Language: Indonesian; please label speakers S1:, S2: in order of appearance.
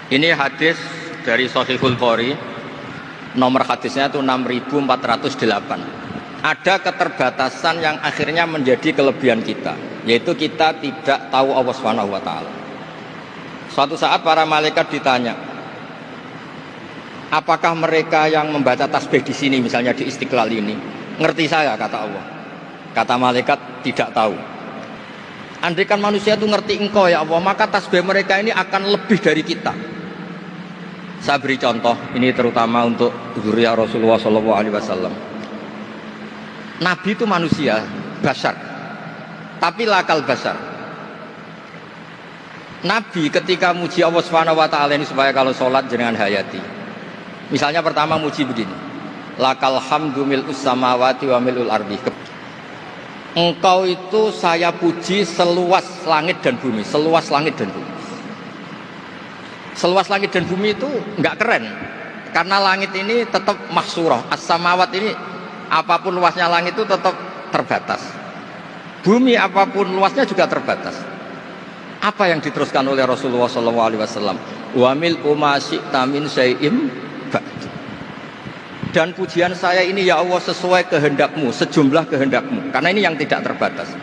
S1: Ini hadis dari Shahihul Bukhari, nomor hadisnya itu 6408. Ada keterbatasan yang akhirnya menjadi kelebihan kita, yaitu kita tidak tahu Allah Subhanahu wa taala. Suatu saat para malaikat ditanya, apakah mereka yang membaca tasbih di sini, misalnya di Istiqlal ini, ngerti saya, kata Allah. Kata malaikat, tidak tahu. Andaikan manusia itu ngerti engkau ya Allah, maka tasbih mereka ini akan lebih dari kita. Saya beri contoh, ini terutama untuk dzurriyyah Rasulullah SAW. Nabi itu manusia, basar, tapi lakal basar. Nabi ketika muji Allah Subhanahu wa taala ini supaya kalau sholat jangan hayati. Misalnya pertama muji begini, lakal hamdu mil'us samawati wa mil'ul ardi. Engkau itu saya puji seluas langit dan bumi, seluas langit dan bumi. Seluas langit dan bumi itu enggak keren, karena langit ini tetap mahsurah, as-samawat ini apapun luasnya langit itu tetap terbatas. Bumi apapun luasnya juga terbatas. Apa yang diteruskan oleh Rasulullah SAW? Wa mil'u ma syi'ta min syai'im ba'du. Dan pujian saya ini ya Allah sesuai kehendakmu, sejumlah kehendakmu. Karena ini yang tidak terbatas.